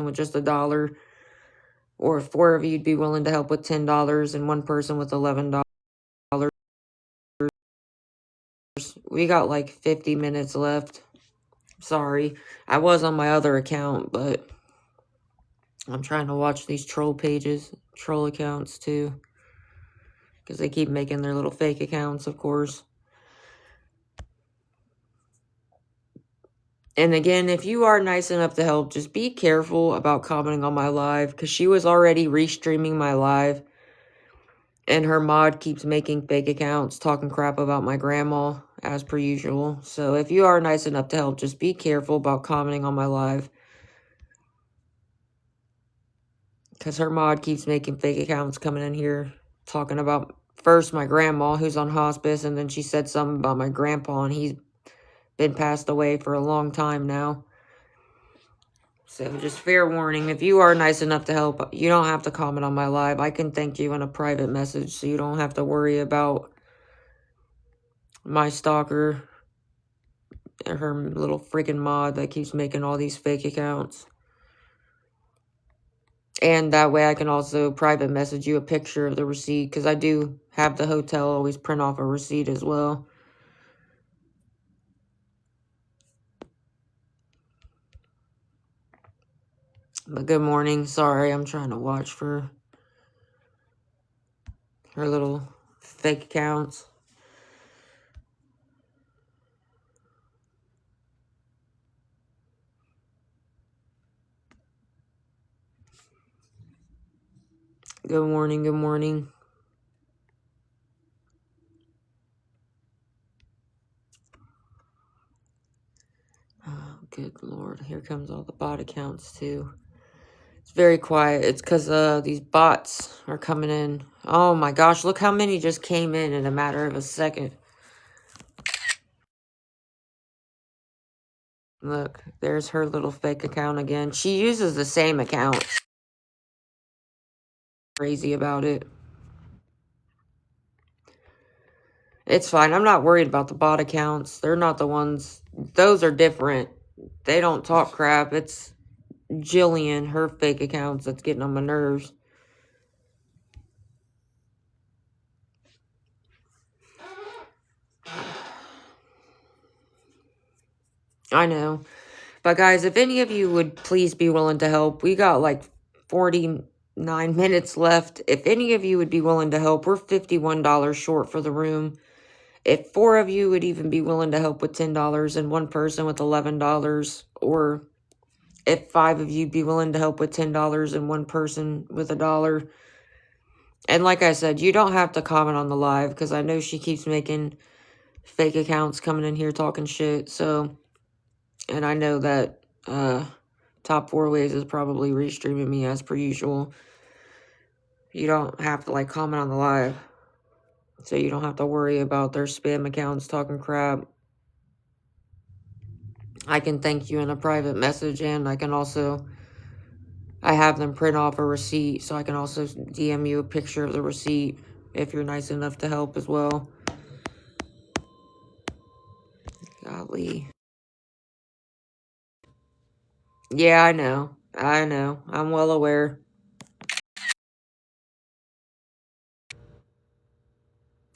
with just $1, or 4 of you'd be willing to help with $10 and 1 person with $11. We got like 50 minutes left. Sorry. I was on my other account, but I'm trying to watch these troll pages, troll accounts too. Because they keep making their little fake accounts, of course. And again, if you are nice enough to help, just be careful about commenting on my live. Because she was already restreaming my live. And her mod keeps making fake accounts, talking crap about my grandma, as per usual. So if you are nice enough to help, just be careful about commenting on my live. Because her mod keeps making fake accounts coming in here, talking about, first, my grandma, who's on hospice, and then she said something about my grandpa, and he's been passed away for a long time now. So just fair warning, if you are nice enough to help, you don't have to comment on my live. I can thank you in a private message, so you don't have to worry about my stalker and her little freaking mod that keeps making all these fake accounts. And that way I can also private message you a picture of the receipt, because I do have the hotel always print off a receipt as well. But good morning. Sorry, I'm trying to watch for her little fake accounts. Good morning, good morning. Oh, good Lord. Here comes all the bot accounts too. It's very quiet. It's because these bots are coming in. Oh my gosh, look how many just came in a matter of a second. Look, there's her little fake account again. She uses the same account. Crazy about it. It's fine. I'm not worried about the bot accounts. They're not the ones. Those are different. They don't talk crap. It's Jillian, her fake accounts, that's getting on my nerves. I know. But guys, if any of you would please be willing to help, we got like 49 minutes left. If any of you would be willing to help, we're $51 short for the room. If 4 of you would even be willing to help with $10 and 1 person with $11, or if 5 of you be willing to help with $10 and 1 person with $1. And like I said, you don't have to comment on the live, because I know she keeps making fake accounts coming in here talking shit. So, and I know that Top 4 Ways is probably restreaming me as per usual. You don't have to like comment on the live, so you don't have to worry about their spam accounts talking crap. I can thank you in a private message, and I have them print off a receipt, so I can also DM you a picture of the receipt if you're nice enough to help as well. Golly. Yeah, I know. I'm well aware.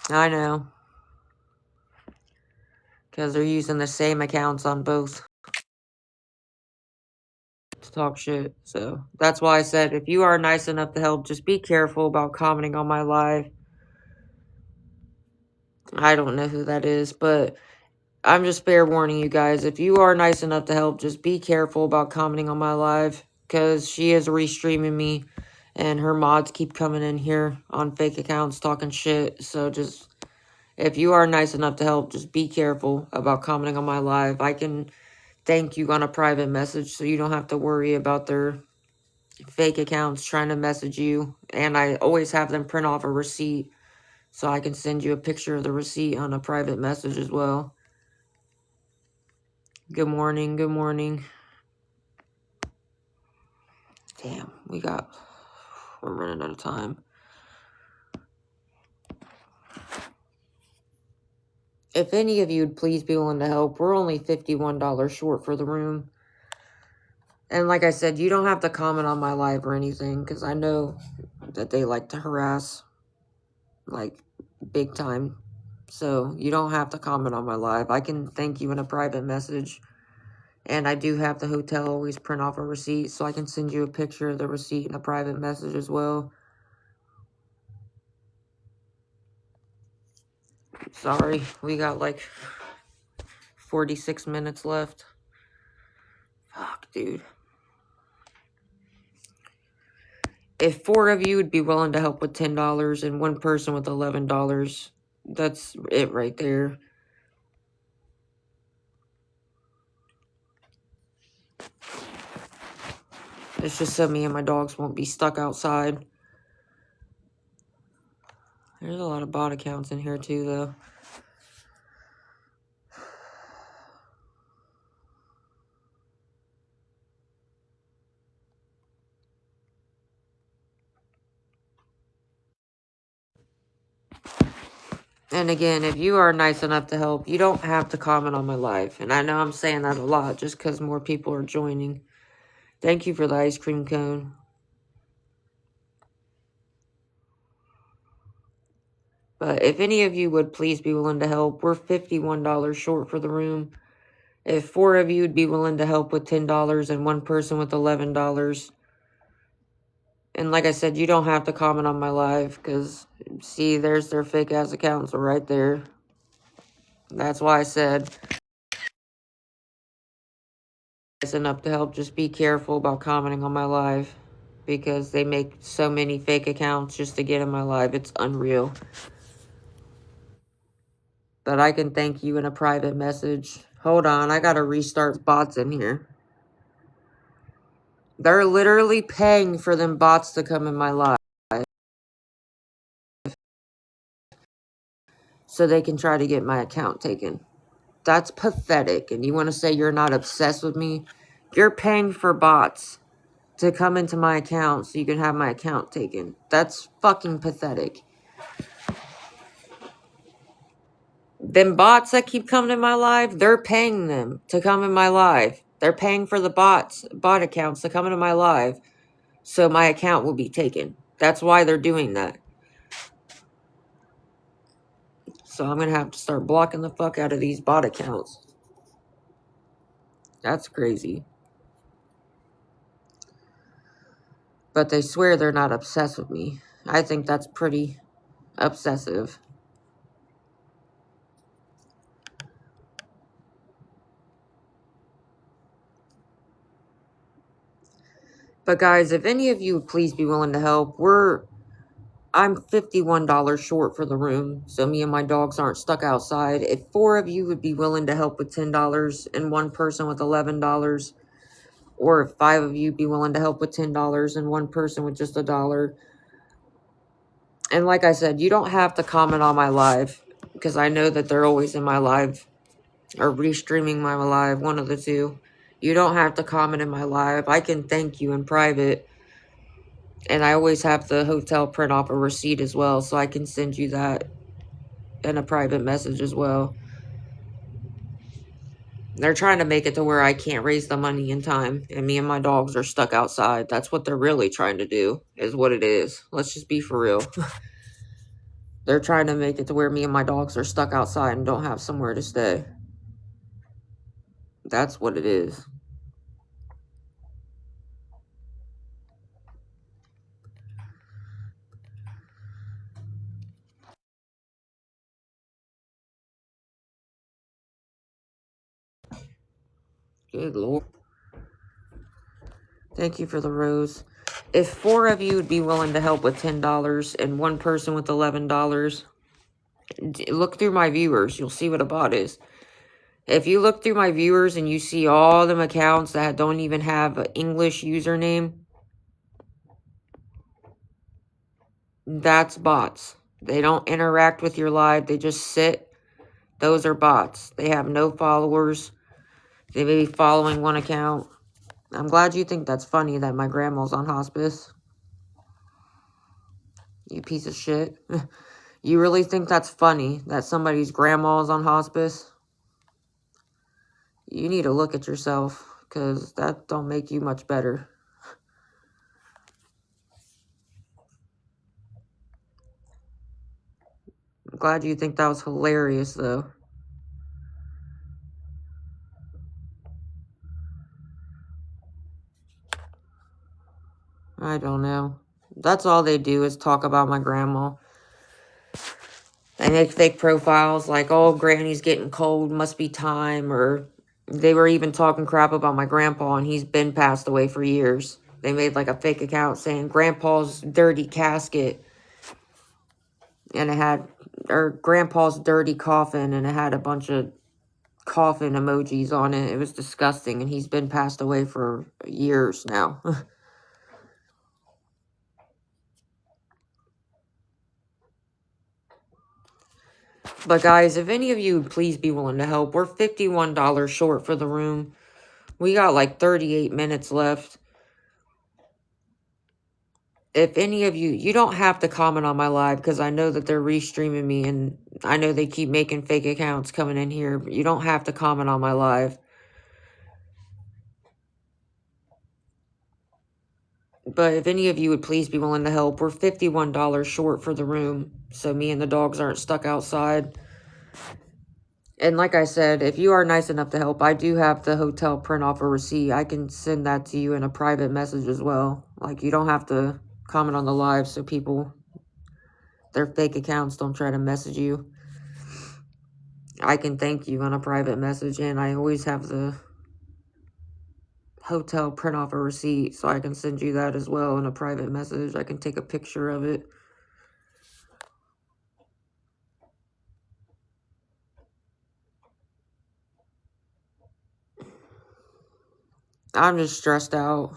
I know. Because they're using the same accounts on both to talk shit. So that's why I said, if you are nice enough to help, just be careful about commenting on my live. I don't know who that is, but I'm just fair warning you guys. If you are nice enough to help, just be careful about commenting on my live, because she is restreaming me, and her mods keep coming in here on fake accounts talking shit. So just, if you are nice enough to help, just be careful about commenting on my live. I can thank you on a private message, so you don't have to worry about their fake accounts trying to message you. And I always have them print off a receipt, so I can send you a picture of the receipt on a private message as well. Good morning, good morning. Damn, we're running out of time. If any of you would please be willing to help, we're only $51 short for the room. And like I said, you don't have to comment on my live or anything, because I know that they like to harass, like, big time. So you don't have to comment on my live. I can thank you in a private message. And I do have the hotel always print off a receipt, so I can send you a picture of the receipt in a private message as well. Sorry, we got like 46 minutes left. Fuck, dude. If 4 of you would be willing to help with $10 and 1 person with $11, that's it right there. It's just so me and my dogs won't be stuck outside. There's a lot of bot accounts in here too, though. And again, if you are nice enough to help, you don't have to comment on my live. And I know I'm saying that a lot just because more people are joining. Thank you for the ice cream cone. But if any of you would please be willing to help, we're $51 short for the room. If 4 of you would be willing to help with $10 and 1 person with $11. And like I said, you don't have to comment on my live because, see, there's their fake ass accounts right there. That's why I said it's enough to help. Just be careful about commenting on my live because they make so many fake accounts just to get in my live. It's unreal. But I can thank you in a private message. Hold on, I gotta restart bots in here. They're literally paying for them bots to come in my live so they can try to get my account taken. That's pathetic. And you want to say you're not obsessed with me? You're paying for bots to come into my account so you can have my account taken. That's fucking pathetic. Them bots that keep coming in my live, they're paying them to come in my live. They're paying for the bot accounts to come into my live so my account will be taken. That's why they're doing that. So I'm going to have to start blocking the fuck out of these bot accounts. That's crazy. But they swear they're not obsessed with me. I think that's pretty obsessive. But guys, if any of you would please be willing to help, I'm $51 short for the room, so me and my dogs aren't stuck outside. If 4 of you would be willing to help with $10 and 1 person with $11, or if 5 of you be willing to help with $10 and 1 person with just $1. And like I said, you don't have to comment on my live, because I know that they're always in my live, or restreaming my live, one of the two. You don't have to comment in my live. I can thank you in private. And I always have the hotel print off a receipt as well, so I can send you that in a private message as well. They're trying to make it to where I can't raise the money in time, and me and my dogs are stuck outside. That's what they're really trying to do, is what it is. Let's just be for real. They're trying to make it to where me and my dogs are stuck outside and don't have somewhere to stay. That's what it is. Good Lord. Thank you for the rose. If 4 of you would be willing to help with $10 and 1 person with $11, look through my viewers. You'll see what a bot is. If you look through my viewers and you see all them accounts that don't even have an English username, that's bots. They don't interact with your live. They just sit. Those are bots. They have no followers. They may be following 1 account. I'm glad you think that's funny that my grandma's on hospice. You piece of shit. You really think that's funny that somebody's grandma is on hospice? You need to look at yourself. because that don't make you much better. I'm glad you think that was hilarious, though. I don't know. That's all they do is talk about my grandma. They make fake profiles like, oh, Granny's getting cold, must be time. Or they were even talking crap about my grandpa, and he's been passed away for years. They made like a fake account saying Grandpa's dirty casket. And it had, or Grandpa's dirty coffin, and it had a bunch of coffin emojis on it. It was disgusting, and he's been passed away for years now. But guys, if any of you would please be willing to help, we're $51 short for the room. We got like 38 minutes left. If any of you, you don't have to comment on my live because I know that they're restreaming me and I know they keep making fake accounts coming in here. But you don't have to comment on my live. But if any of you would please be willing to help, we're $51 short for the room. So me and the dogs aren't stuck outside. And like I said, if you are nice enough to help, I do have the hotel print off a receipt. I can send that to you in a private message as well. Like, you don't have to comment on the live so people, their fake accounts don't try to message you. I can thank you on a private message, and I always have the hotel print off a receipt, so I can send you that as well in a private message. I can take a picture of it. I'm just stressed out.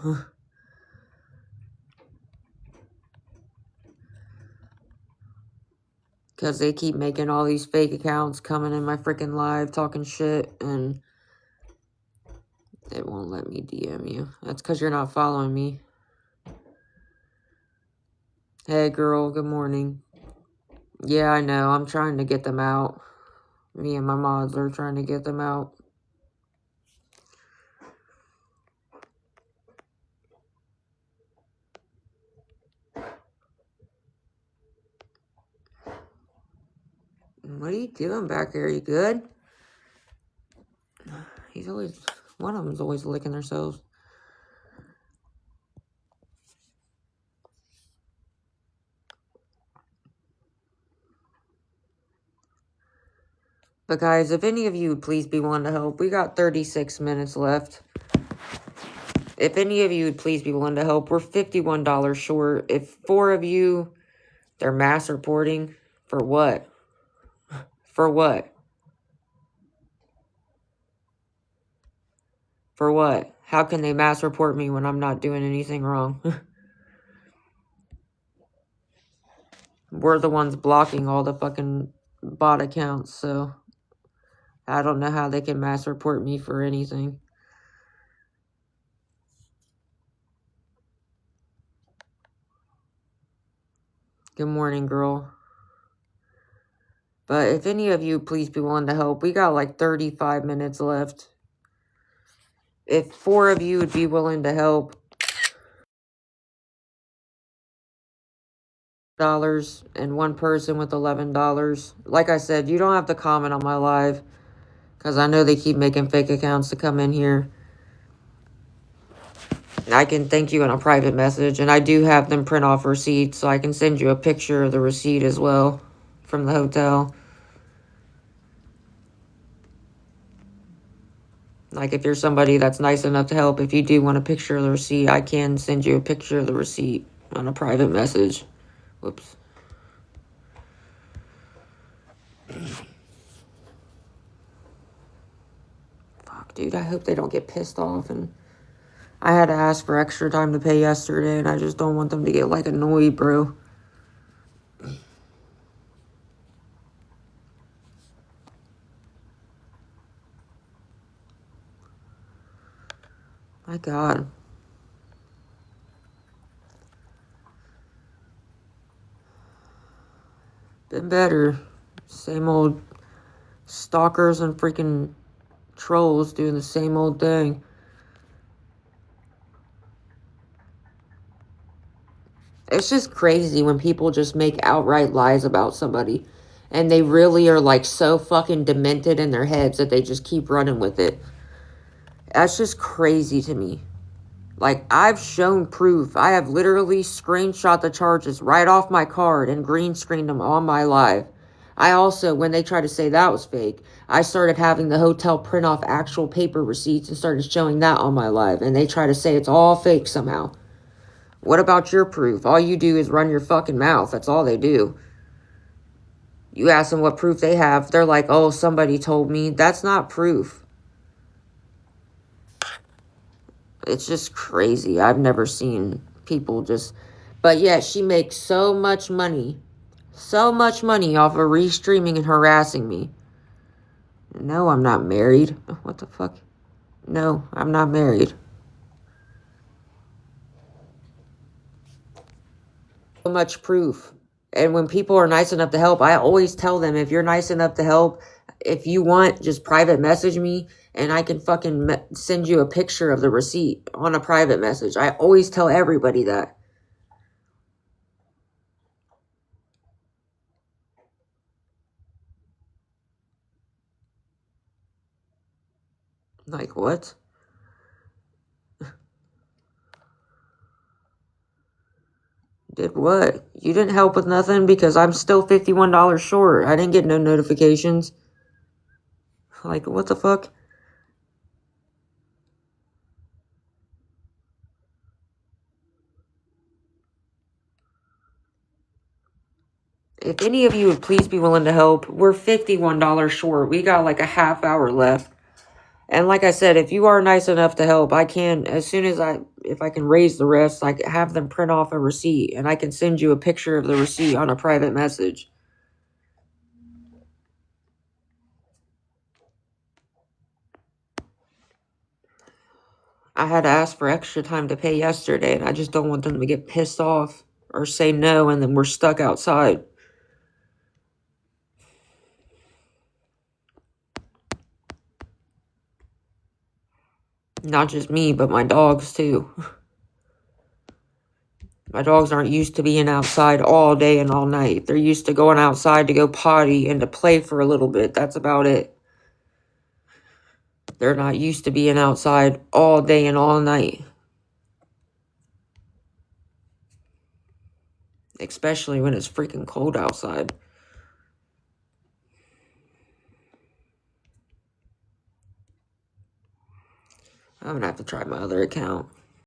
Because they keep making all these fake accounts coming in my freaking live talking shit, and it won't let me DM you. That's because you're not following me. Hey girl, good morning. Yeah, I know. I'm trying to get them out. Me and my mods are trying to get them out. What are you doing back there? You good? He's always, one of them's always licking themselves. But guys, if any of you would please be willing to help, we got 36 minutes left. If any of you would please be willing to help, we're $51 short. If 4 of you, they're mass reporting, for what? For what? For what? How can they mass report me when I'm not doing anything wrong? We're the ones blocking all the fucking bot accounts, so I don't know how they can mass report me for anything. Good morning, girl. But if any of you please be willing to help, we got like 35 minutes left. If 4 of you would be willing to help, $, and 1 person with $11. Like I said, you don't have to comment on my live because I know they keep making fake accounts to come in here. I can thank you in a private message, and I do have them print off receipts, so I can send you a picture of the receipt as well from the hotel. Like, if you're somebody that's nice enough to help, if you do want a picture of the receipt, I can send you a picture of the receipt on a private message. Whoops. Fuck, dude, I hope they don't get pissed off. And I had to ask for extra time to pay yesterday, and I just don't want them to get, like, annoyed, bro. My God. Been better. Same old stalkers and freaking trolls doing the same old thing. It's just crazy when people just make outright lies about somebody. And they really are like so fucking demented in their heads that they just keep running with it. That's just crazy to me. Like, I've shown proof. I have literally screenshot the charges right off my card and green screened them on my live. I also, when they tried to say that was fake, I started having the hotel print off actual paper receipts and started showing that on my live. And they try to say it's all fake somehow. What about your proof? All you do is run your fucking mouth. That's all they do. You ask them what proof they have. They're like, oh, somebody told me. That's not proof. It's just crazy. I've never seen people just... But yeah, she makes so much money. So much money off of restreaming and harassing me. No, I'm not married. What the fuck? No, I'm not married. So much proof. And when people are nice enough to help, I always tell them, if you're nice enough to help, if you want, just private message me and I can fucking send you a picture of the receipt on a private message. I always tell everybody that. Like, what? Did what? You didn't help with nothing because I'm still $51 short. I didn't get no notifications. Like, what the fuck? If any of you would please be willing to help, we're $51 short. We got like a half hour left. And like I said, if you are nice enough to help, I can, as soon as if I can raise the rest, I can have them print off a receipt and I can send you a picture of the receipt on a private message. I had to ask for extra time to pay yesterday and I just don't want them to get pissed off or say no and then we're stuck outside. Not just me, but my dogs too. My dogs aren't used to being outside all day and all night. They're used to going outside to go potty and to play for a little bit. That's about it. They're not used to being outside all day and all night. Especially when it's freaking cold outside. I'm gonna have to try my other account.